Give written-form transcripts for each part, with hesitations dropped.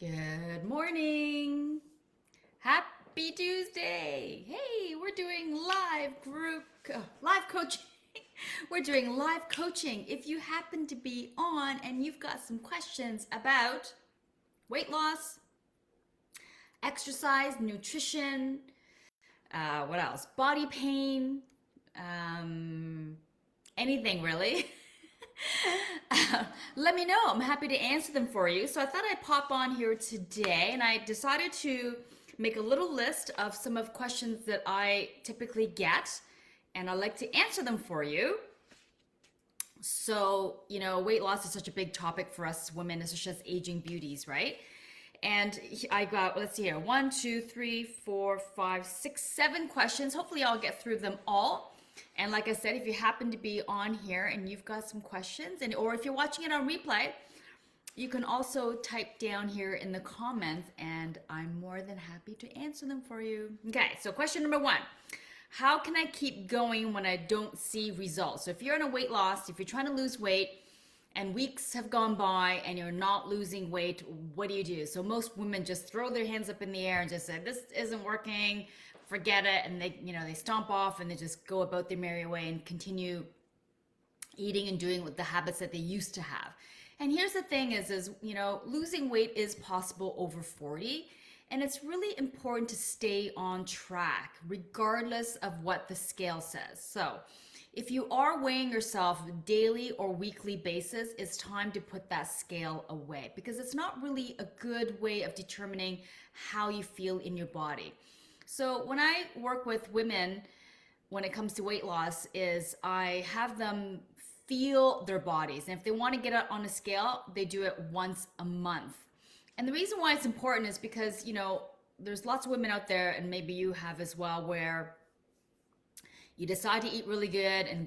Good morning. Happy Tuesday. Hey, we're doing live coaching. We're doing live coaching. If you happen to be on and you've got some questions about weight loss, exercise, nutrition, what else? Body pain, um, anything really. Let me know. I'm happy to answer them for you. So I thought I'd pop on here today and I decided to make a little list of some of questions that I typically get and I like to answer them for you. So, weight loss is such a big topic for us women, especially as aging beauties, right? And I got, let's see here, 1, 2, 3, 4, 5, 6, 7 questions. Hopefully, I'll get through them all. And like I said, if you happen to be on here and you've got some questions, or if you're watching it on replay, you can also type down here in the comments, and I'm more than happy to answer them for you. Okay, so question number 1. How can I keep going when I don't see results? So if you're in a weight loss, if you're trying to lose weight, and weeks have gone by and you're not losing weight, what do? So most women just throw their hands up in the air and just say, this isn't working, forget it. And they stomp off and they just go about their merry way and continue eating and doing with the habits that they used to have. And here's the thing is losing weight is possible over 40. And it's really important to stay on track regardless of what the scale says. So if you are weighing yourself daily or weekly basis, it's time to put that scale away because it's not really a good way of determining how you feel in your body. So when I work with women, when it comes to weight loss, is I have them feel their bodies. And if they want to get on a scale, they do it once a month. And the reason why it's important is because, there's lots of women out there, and maybe you have as well, where you decide to eat really good and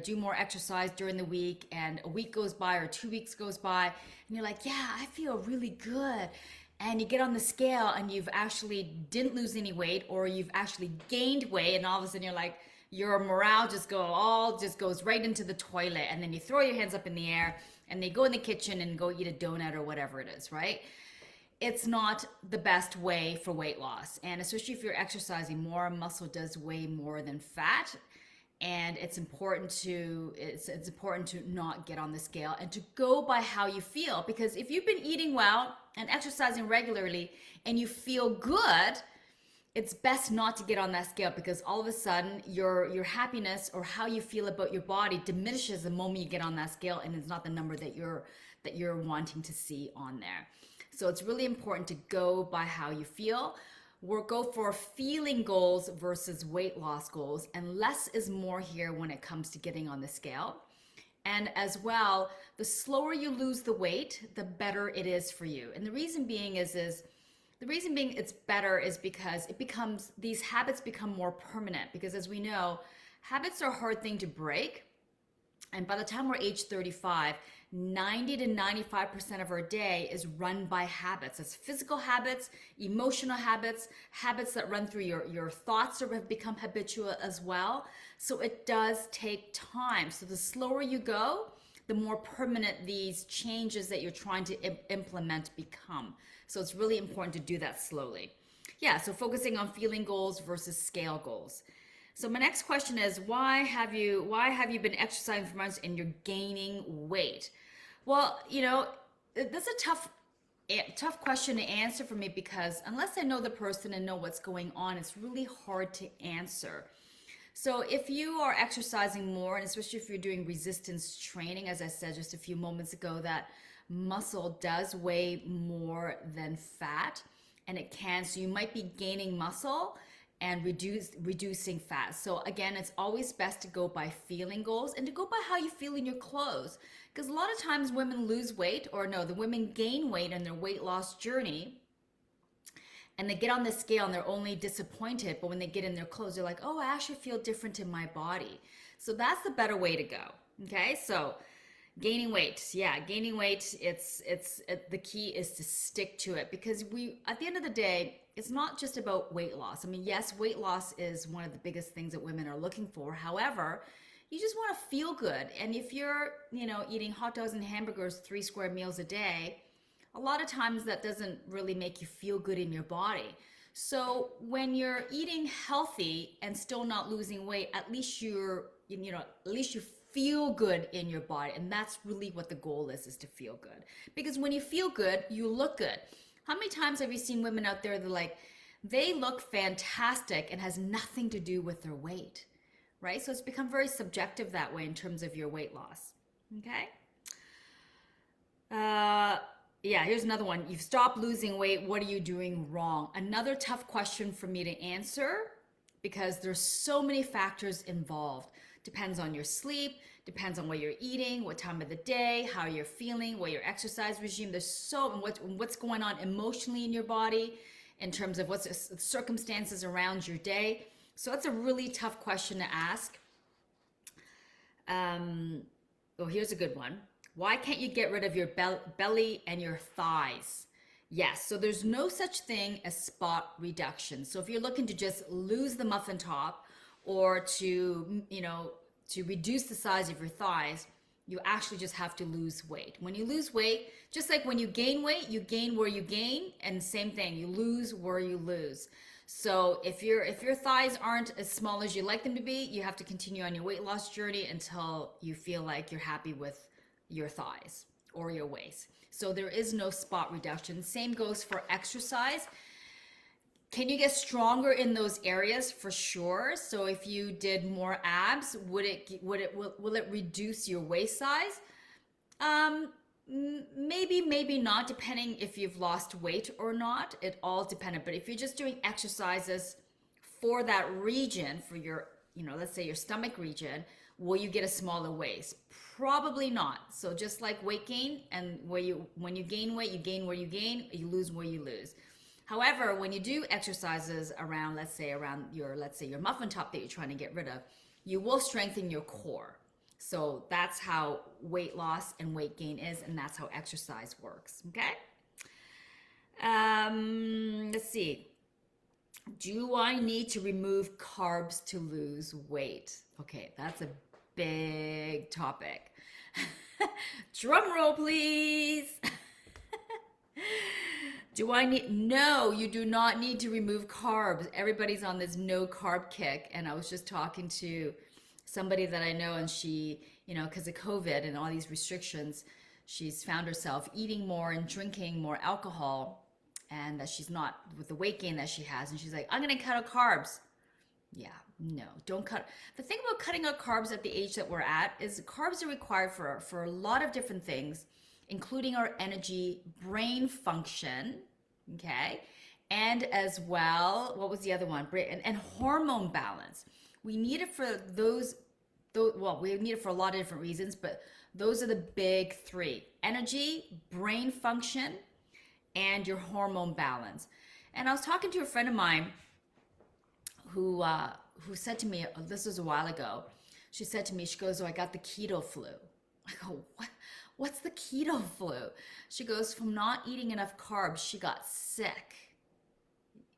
do more exercise during the week, and a week goes by or 2 weeks goes by and you're like, yeah, I feel really good. And you get on the scale and you've actually didn't lose any weight, or you've actually gained weight, and all of a sudden you're like, your morale just goes right into the toilet, and then you throw your hands up in the air and they go in the kitchen and go eat a donut or whatever it is, right? It's not the best way for weight loss. And especially if you're exercising more, muscle does weigh more than fat. And it's important to not get on the scale and to go by how you feel. Because if you've been eating well and exercising regularly and you feel good, it's best not to get on that scale, because all of a sudden your happiness or how you feel about your body diminishes the moment you get on that scale, and it's not the number that you're wanting to see on there. So it's really important to go by how you feel. We'll go for feeling goals versus weight loss goals, and less is more here when it comes to getting on the scale. And as well, the slower you lose the weight, the better it is for you. And the reason being it's better is because these habits become more permanent, because as we know, habits are a hard thing to break. And by the time we're age 35, 90 to 95% of our day is run by habits. It's physical habits, emotional habits, habits that run through your thoughts or have become habitual as well. So it does take time. So the slower you go, the more permanent these changes that you're trying to implement become. So it's really important to do that slowly. Yeah, so focusing on feeling goals versus scale goals. So my next question is, why have you been exercising for months and you're gaining weight? Well, that's a tough question to answer for me, because unless I know the person and know what's going on, it's really hard to answer. So if you are exercising more, and especially if you're doing resistance training, as I said just a few moments ago, that muscle does weigh more than fat, and it can. So you might be gaining muscle and reducing fat. So again, it's always best to go by feeling goals and to go by how you feel in your clothes. Because a lot of times women lose weight, or no, the women gain weight in their weight loss journey, and they get on the scale and they're only disappointed, but when they get in their clothes, they're like, oh, I actually feel different in my body. So that's the better way to go. Okay, so gaining weight, the key is to stick to it, because at the end of the day, it's not just about weight loss. I mean, yes, weight loss is one of the biggest things that women are looking for. However, you just want to feel good. And if you're, eating hot dogs and hamburgers 3 square meals a day, a lot of times that doesn't really make you feel good in your body. So when you're eating healthy and still not losing weight, at least at least you feel good in your body. And that's really what the goal is to feel good. Because when you feel good, you look good. How many times have you seen women out there that like, they look fantastic and has nothing to do with their weight, right? So it's become very subjective that way in terms of your weight loss. Okay. Yeah, here's another one. You've stopped losing weight. What are you doing wrong? Another tough question for me to answer because there's so many factors involved. Depends on your sleep, depends on what you're eating, what time of the day, how you're feeling, what your exercise regime. There's what's going on emotionally in your body in terms of what's the circumstances around your day. So that's a really tough question to ask. Oh, here's a good one. Why can't you get rid of your belly and your thighs? Yes, so there's no such thing as spot reduction. So if you're looking to just lose the muffin top or to reduce the size of your thighs, you actually just have to lose weight. When you lose weight, just like when you gain weight, you gain where you gain, and same thing, you lose where you lose. So if your thighs aren't as small as you like them to be, you have to continue on your weight loss journey until you feel like you're happy with your thighs or your waist. So there is no spot reduction. Same goes for exercise. Can you get stronger in those areas? For sure. So if you did more abs, will it reduce your waist size? Maybe not, depending if you've lost weight or not. It all dependent. But if you're just doing exercises for that region, for your, let's say your stomach region, will you get a smaller waist? Probably not. So just like weight gain, and when you gain weight, you gain where you gain, you lose where you lose. However, when you do exercises around, let's say your muffin top that you're trying to get rid of, you will strengthen your core. So that's how weight loss and weight gain is, and that's how exercise works. Okay. Let's see. Do I need to remove carbs to lose weight? Okay, that's a big topic. Drum roll, please. No, you do not need to remove carbs. Everybody's on this no carb kick. And I was just talking to somebody that I know, and she, because of COVID and all these restrictions, she's found herself eating more and drinking more alcohol, and that she's not with the weight gain that she has. And she's like, I'm going to cut out carbs. Yeah, no, don't cut. The thing about cutting out carbs at the age that we're at is carbs are required for a lot of different things, including our energy, brain function, okay? And as well, what was the other one? And hormone balance. We need it for we need it for a lot of different reasons, but those are the big three: energy, brain function, and your hormone balance. And I was talking to a friend of mine who said to me, this was a while ago, she said to me, she goes, oh, I got the keto flu. I go, what? What's the keto flu? She goes, from not eating enough carbs, she got sick.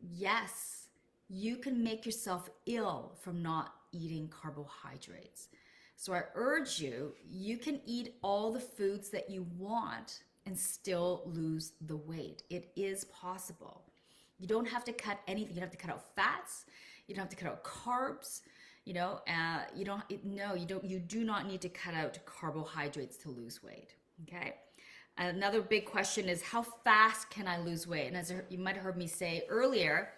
Yes, you can make yourself ill from not eating carbohydrates. So I urge you, you can eat all the foods that you want and still lose the weight. It is possible. You don't have to cut anything. You don't have to cut out fats. You don't have to cut out carbs. You do not need to cut out carbohydrates to lose weight. Okay. Another big question is, how fast can I lose weight? And as you might have heard me say earlier,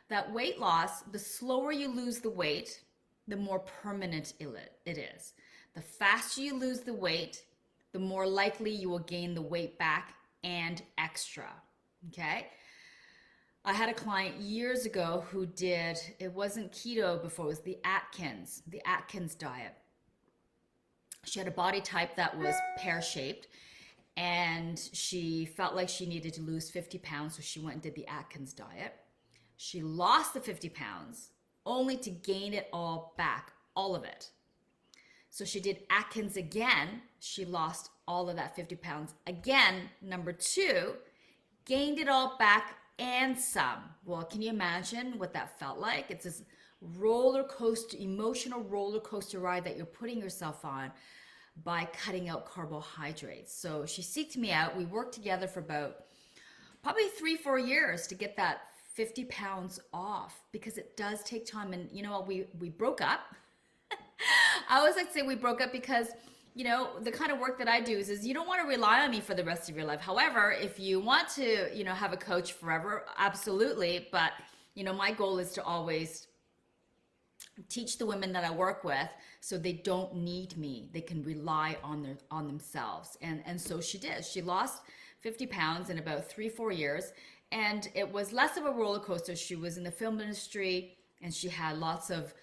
that weight loss, the slower you lose the weight, the more permanent it is. The faster you lose the weight, the more likely you will gain the weight back and extra. Okay. I had a client years ago who it wasn't keto before, it was the Atkins diet. She had a body type that was pear-shaped, and she felt like she needed to lose 50 pounds, so she went and did the Atkins diet. She lost the 50 pounds, only to gain it all back, all of it. So she did Atkins again. She lost all of that 50 pounds again, number 2, gained it all back and some. Well, can you imagine what that felt like? It's this emotional roller coaster ride that you're putting yourself on by cutting out carbohydrates. So she seeked me out. We worked together for about probably 3-4 years to get that 50 pounds off, because it does take time. And you know what, we broke up. I always like to say we broke up because, you know, the kind of work that I do is you don't want to rely on me for the rest of your life. However, if you want to, you know, have a coach forever, absolutely. But, you know, my goal is to always teach the women that I work with so they don't need me. They can rely on themselves. And so she did. She lost 50 pounds in about 3-4 years. And it was less of a roller coaster. She was in the film industry and she had lots of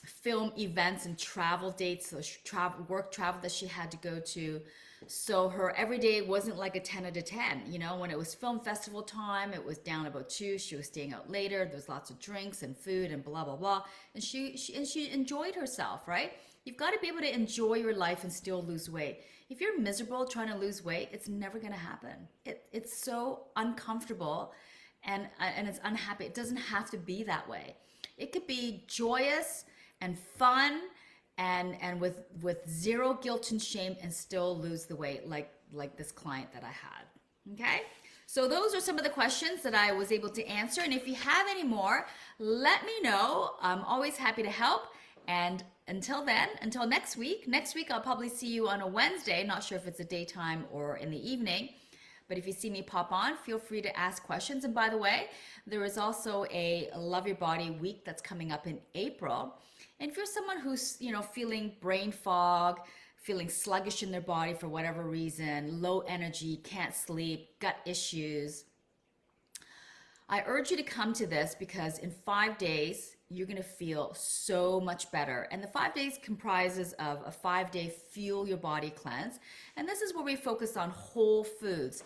film events and travel dates, so work travel that she had to go to. So her everyday wasn't like a 10 out of 10. You know, when it was film festival time, it was down about 2. She was staying out later. There's lots of drinks and food and blah blah blah. And she enjoyed herself, right? You've got to be able to enjoy your life and still lose weight. If you're miserable trying to lose weight, it's never going to happen. It's so uncomfortable and it's unhappy. It doesn't have to be that way. It could be joyous and fun and with zero guilt and shame and still lose the weight like this client that I had. Okay? So those are some of the questions that I was able to answer. And if you have any more, let me know. I'm always happy to help. And until then, until next week I'll probably see you on a Wednesday. Not sure if it's a daytime or in the evening. But if you see me pop on, feel free to ask questions. And by the way, there is also a Love Your Body week that's coming up in April. And if you're someone who's, you know, feeling brain fog, feeling sluggish in their body for whatever reason, low energy, can't sleep, gut issues, I urge you to come to this because in 5 days, you're going to feel so much better. And the 5 days comprises of a 5-day Fuel Your Body cleanse. And this is where we focus on whole foods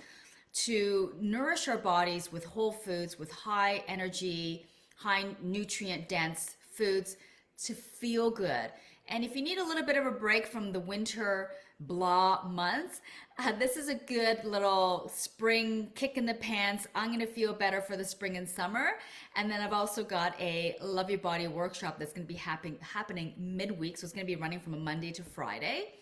to nourish our bodies with whole foods, with high energy, high nutrient dense foods to feel good. And if you need a little bit of a break from the winter blah months, this is a good little spring kick in the pants. I'm going to feel better for the spring and summer. And then I've also got a Love Your Body workshop that's going to be happening midweek. So it's going to be running from a Monday to Friday.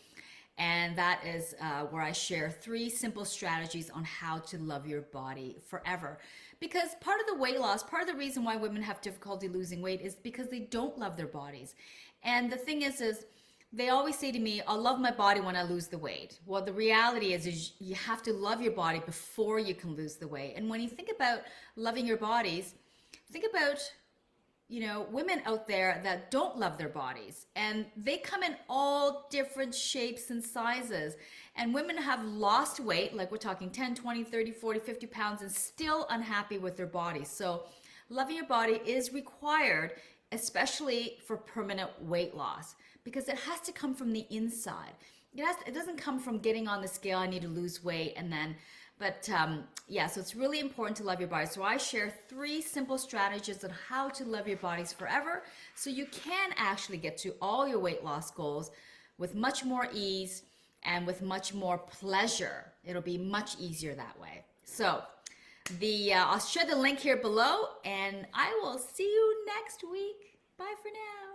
And that is where I share 3 simple strategies on how to love your body forever. Because part of the weight loss, part of the reason why women have difficulty losing weight is because they don't love their bodies. And the thing is they always say to me, I'll love my body when I lose the weight. Well, the reality is you have to love your body before you can lose the weight. And when you think about loving your bodies, think about, you know, women out there that don't love their bodies, and they come in all different shapes and sizes. And women have lost weight, like we're talking 10, 20, 30, 40, 50 pounds, and still unhappy with their bodies. So loving your body is required, especially for permanent weight loss, because it has to come from the inside. It doesn't come from getting on the scale, I need to lose weight, and then, yeah, so it's really important to love your body. So I share 3 simple strategies on how to love your bodies forever so you can actually get to all your weight loss goals with much more ease and with much more pleasure. It'll be much easier that way. So I'll share the link here below, and I will see you next week. Bye for now.